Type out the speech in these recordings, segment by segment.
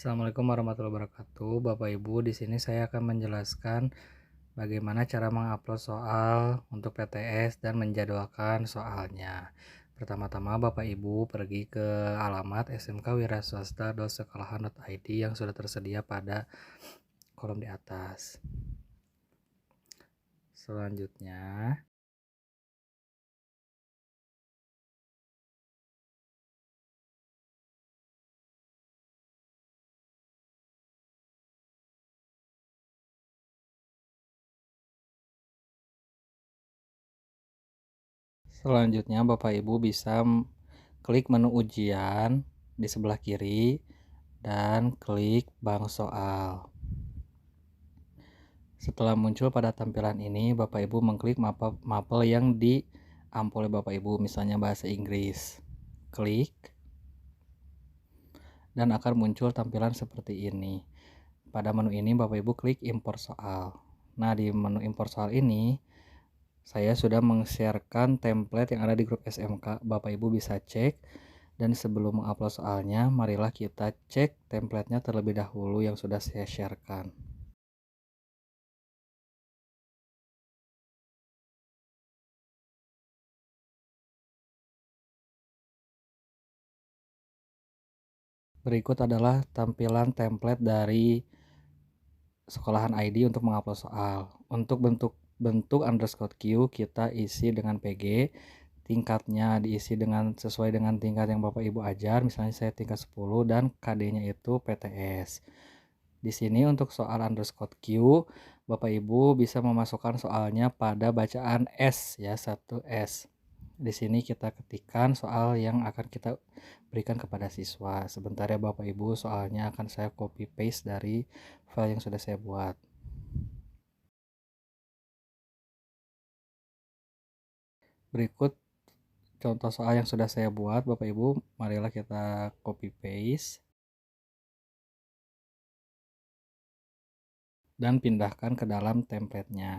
Assalamualaikum warahmatullahi wabarakatuh. Bapak Ibu, di sini saya akan menjelaskan bagaimana cara mengupload soal untuk PTS dan menjadwalkan soalnya. Pertama-tama Bapak Ibu pergi ke alamat smkwiraswasta.sekolahan.id yang sudah tersedia pada kolom di atas. Selanjutnya, Bapak Ibu bisa klik menu ujian di sebelah kiri dan klik bank soal. Setelah muncul pada tampilan ini, Bapak Ibu mengklik mapel yang diampol oleh Bapak Ibu, misalnya bahasa Inggris. Klik dan akan muncul tampilan seperti ini. Pada menu ini Bapak Ibu klik impor soal. Nah, di menu impor soal ini saya sudah meng-sharekan template yang ada di grup SMK. Bapak Ibu bisa cek, dan sebelum mengupload soalnya, marilah kita cek templatenya terlebih dahulu yang sudah saya sharekan. Berikut adalah tampilan template dari sekolahan ID untuk mengupload soal. Untuk bentuk underscore Q kita isi dengan PG, tingkatnya diisi sesuai dengan tingkat yang Bapak Ibu ajar, misalnya saya tingkat 10 dan KD-nya itu PTS. Di sini untuk soal underscore Q, Bapak Ibu bisa memasukkan soalnya pada bacaan S ya, 1S. Di sini kita ketikkan soal yang akan kita berikan kepada siswa. Sebentar ya Bapak Ibu, soalnya akan saya copy paste dari file yang sudah saya buat. Berikut contoh soal yang sudah saya buat, Bapak Ibu, marilah kita copy paste dan pindahkan ke dalam template-nya.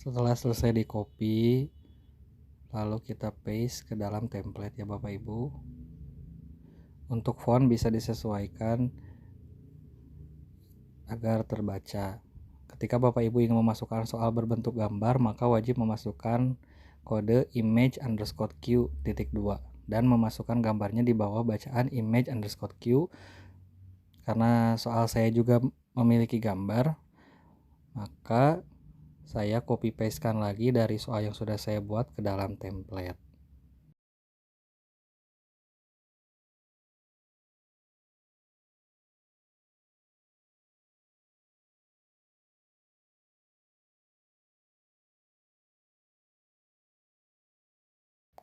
Setelah selesai di copy, lalu kita paste ke dalam template ya Bapak Ibu. Untuk font bisa disesuaikan agar terbaca. Ketika Bapak Ibu ingin memasukkan soal berbentuk gambar, maka wajib memasukkan kode image underscore Q titik 2 dan memasukkan gambarnya di bawah bacaan image underscore Q. Karena soal saya juga memiliki gambar, maka saya copy pastekan lagi dari soal yang sudah saya buat ke dalam template.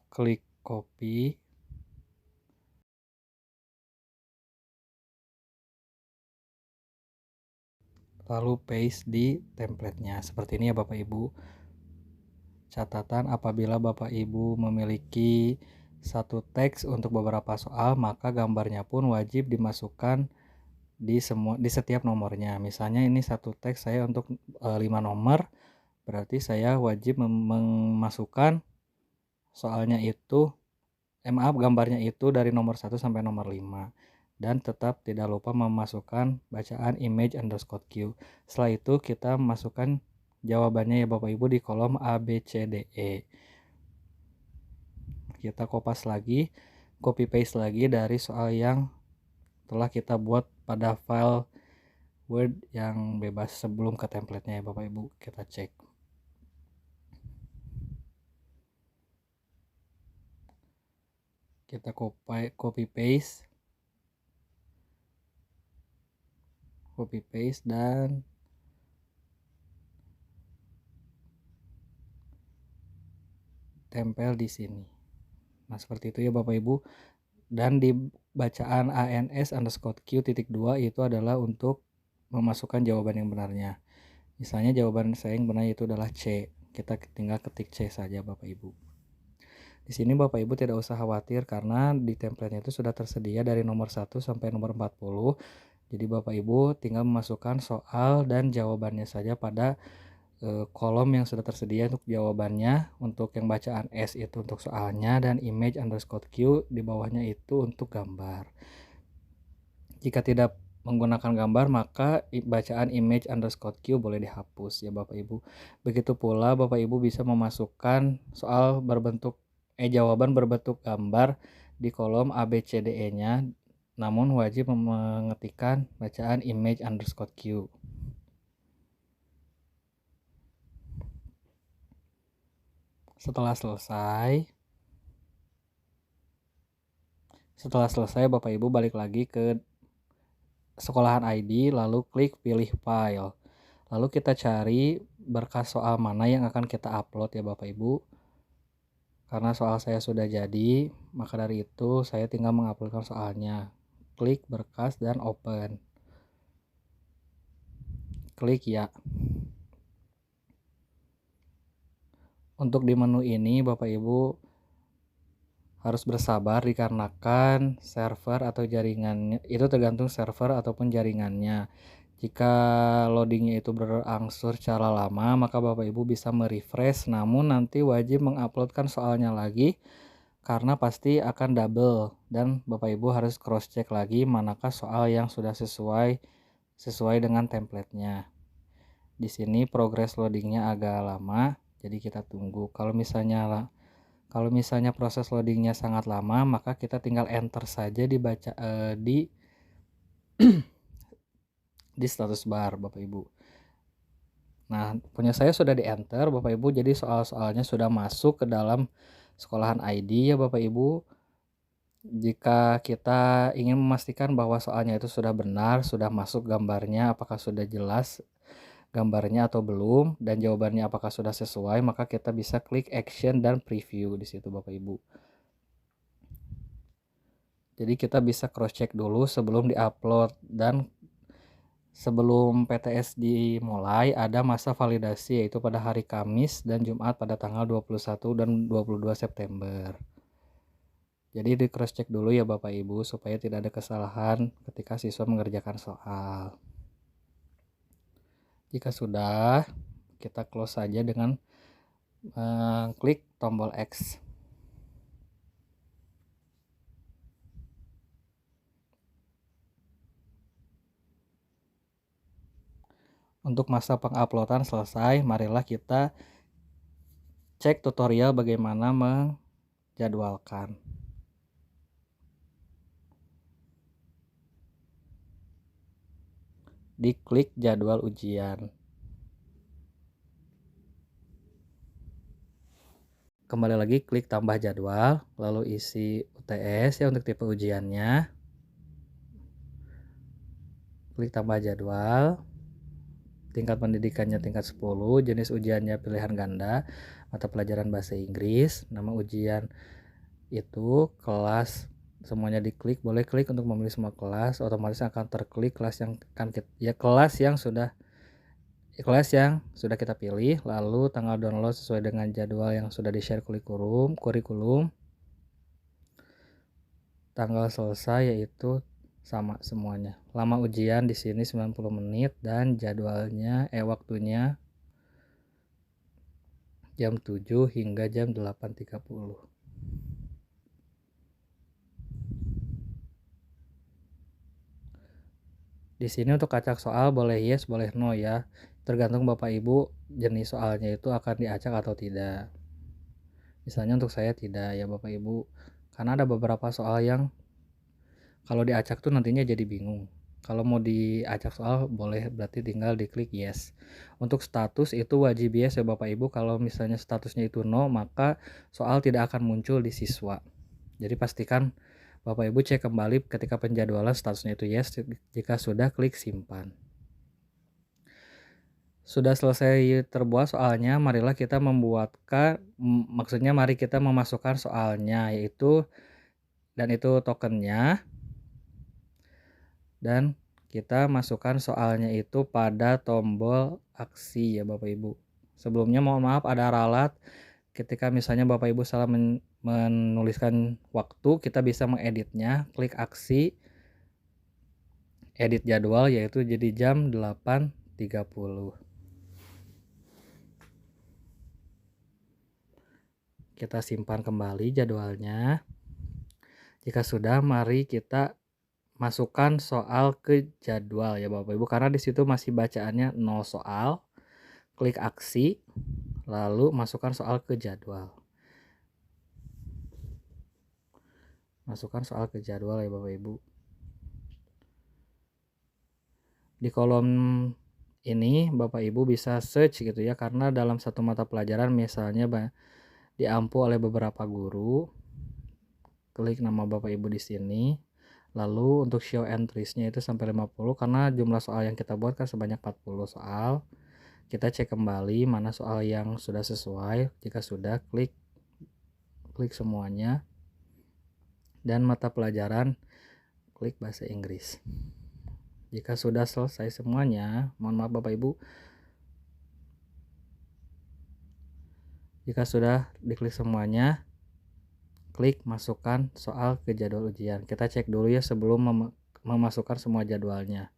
Klik copy, lalu paste di templatenya. Seperti ini ya Bapak Ibu. Catatan, apabila Bapak Ibu memiliki satu teks untuk beberapa soal, maka gambarnya pun wajib dimasukkan di setiap nomornya. Misalnya ini satu teks saya untuk 5 nomor, berarti saya wajib memasukkan soalnya itu gambarnya itu dari nomor 1 sampai nomor 5, dan tetap tidak lupa memasukkan bacaan image underscore Q. Setelah itu kita masukkan jawabannya ya Bapak Ibu di kolom A, B, C, D, E. Kita kopas lagi, copy paste lagi dari soal yang telah kita buat pada file Word yang bebas sebelum ke template-nya ya Bapak Ibu. Kita cek. Kita copy paste dan tempel di sini. Nah, seperti itu ya Bapak Ibu. Dan di bacaan ANS_Q.2 itu adalah untuk memasukkan jawaban yang benarnya. Misalnya jawaban saya yang benar itu adalah C. Kita tinggal ketik C saja Bapak Ibu. Di sini Bapak Ibu tidak usah khawatir karena di template itu sudah tersedia dari nomor 1 sampai nomor 40. Jadi Bapak Ibu tinggal memasukkan soal dan jawabannya saja pada kolom yang sudah tersedia untuk jawabannya. Untuk yang bacaan S itu untuk soalnya dan image_Q di bawahnya itu untuk gambar. Jika tidak menggunakan gambar maka bacaan image_Q boleh dihapus ya Bapak Ibu. Begitu pula Bapak Ibu bisa memasukkan soal jawaban berbentuk gambar di kolom ABCDE-nya, namun wajib mengetikkan bacaan image_Q. Setelah selesai Bapak Ibu balik lagi ke sekolahan ID, lalu klik pilih file. Lalu kita cari berkas soal mana yang akan kita upload ya Bapak Ibu. Karena soal saya sudah jadi, maka dari itu saya tinggal menguploadkan soalnya. Klik berkas dan open. Klik ya. Untuk di menu ini Bapak Ibu harus bersabar dikarenakan server atau jaringannya itu tergantung server ataupun jaringannya. Jika loadingnya itu berangsur secara lama, maka Bapak Ibu bisa merefresh, namun nanti wajib menguploadkan soalnya lagi karena pasti akan double dan Bapak Ibu harus cross check lagi manakah soal yang sudah sesuai dengan templatenya. Di sini progress loadingnya agak lama, jadi kita tunggu. Kalau misalnya proses loadingnya sangat lama, maka kita tinggal enter saja di status bar Bapak Ibu. Nah, punya saya sudah di enter Bapak Ibu, jadi soal-soalnya sudah masuk ke dalam sekolahan ID ya Bapak Ibu. Jika kita ingin memastikan bahwa soalnya itu sudah benar, sudah masuk gambarnya, apakah sudah jelas gambarnya atau belum, dan jawabannya apakah sudah sesuai, maka kita bisa klik action dan preview di situ Bapak Ibu. Jadi kita bisa cross check dulu sebelum diupload, dan sebelum PTS dimulai ada masa validasi yaitu pada hari Kamis dan Jumat pada tanggal 21 dan 22 September. Jadi di cross check dulu ya Bapak Ibu supaya tidak ada kesalahan ketika siswa mengerjakan soal. Jika sudah, kita close saja dengan klik tombol X. Untuk masa penguploadan selesai, marilah kita cek tutorial bagaimana menjadwalkan. Diklik jadwal ujian. Kembali lagi klik tambah jadwal, lalu isi UTS ya untuk tipe ujiannya. Klik tambah jadwal. Tingkat pendidikannya tingkat 10, jenis ujiannya pilihan ganda, mata pelajaran bahasa Inggris, nama ujian itu kelas, semuanya diklik, boleh klik untuk memilih semua kelas, otomatis akan terklik kelas yang sudah kita pilih, lalu tanggal download sesuai dengan jadwal yang sudah di-share kurikulum, tanggal selesai yaitu sama semuanya. Lama ujian di sini 90 menit dan jadwalnya waktunya jam 7 hingga jam 8.30. Di sini untuk acak soal boleh yes, boleh no ya. Tergantung Bapak Ibu jenis soalnya itu akan diacak atau tidak. Misalnya untuk saya tidak ya Bapak Ibu. Karena ada beberapa soal yang kalau diacak tuh nantinya jadi bingung. Kalau mau diacak soal boleh, berarti tinggal diklik yes. Untuk status itu wajib yes ya Bapak Ibu. Kalau misalnya statusnya itu no, maka soal tidak akan muncul di siswa. Jadi pastikan Bapak Ibu cek kembali ketika penjadwalan statusnya itu yes. Jika sudah, klik simpan. Sudah selesai terbuat soalnya, mari kita memasukkan soalnya, yaitu dan itu tokennya, dan kita masukkan soalnya itu pada tombol aksi ya Bapak Ibu. Sebelumnya mohon maaf ada ralat, ketika misalnya Bapak Ibu salah menuliskan waktu, kita bisa mengeditnya, klik aksi, edit jadwal, yaitu jadi jam 8.30. Kita simpan kembali jadwalnya. Jika sudah, mari kita masukkan soal ke jadwal ya Bapak Ibu, karena di situ masih bacaannya 0 soal. Klik aksi, lalu masukkan soal ke jadwal. Masukkan soal ke jadwal ya Bapak Ibu. Di kolom ini Bapak Ibu bisa search gitu ya, karena dalam satu mata pelajaran misalnya diampu oleh beberapa guru. Klik nama Bapak Ibu di sini. Lalu untuk show entries-nya itu sampai 50, karena jumlah soal yang kita buat kan sebanyak 40 soal. Kita cek kembali mana soal yang sudah sesuai. Jika sudah, klik semuanya. Dan mata pelajaran, klik bahasa Inggris. Jika sudah selesai semuanya, mohon maaf Bapak Ibu, jika sudah diklik semuanya, klik masukkan soal ke jadwal ujian. Kita cek dulu ya sebelum memasukkan semua jadwalnya.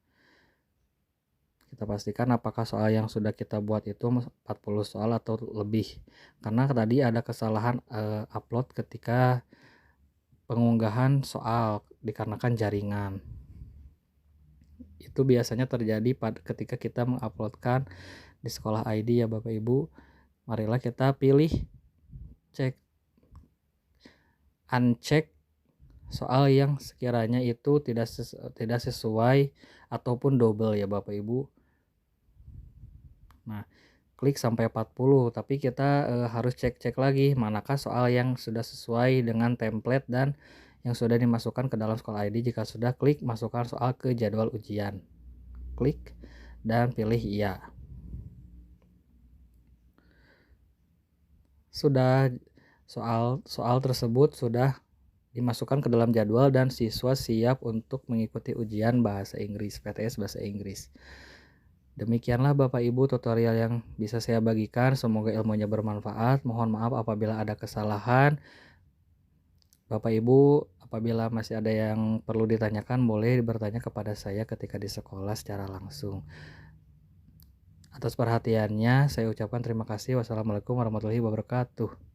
Kita pastikan apakah soal yang sudah kita buat itu 40 soal atau lebih. Karena tadi ada kesalahan upload ketika pengunggahan soal dikarenakan jaringan. Itu biasanya terjadi ketika kita menguploadkan di sekolah ID ya Bapak Ibu. Marilah kita pilih uncheck soal yang sekiranya itu tidak sesuai ataupun double ya Bapak Ibu. Nah, klik sampai 40, tapi kita harus cek lagi manakah soal yang sudah sesuai dengan template dan yang sudah dimasukkan ke dalam sekolah ID. Jika sudah, klik masukkan soal ke jadwal ujian. Klik dan pilih iya. Sudah, soal tersebut sudah dimasukkan ke dalam jadwal dan siswa siap untuk mengikuti ujian bahasa Inggris, PTS bahasa Inggris. Demikianlah Bapak Ibu tutorial yang bisa saya bagikan, semoga ilmunya bermanfaat. Mohon maaf apabila ada kesalahan. Bapak Ibu, apabila masih ada yang perlu ditanyakan, boleh bertanya kepada saya ketika di sekolah secara langsung. Atas perhatiannya saya ucapkan terima kasih. Wassalamualaikum warahmatullahi wabarakatuh.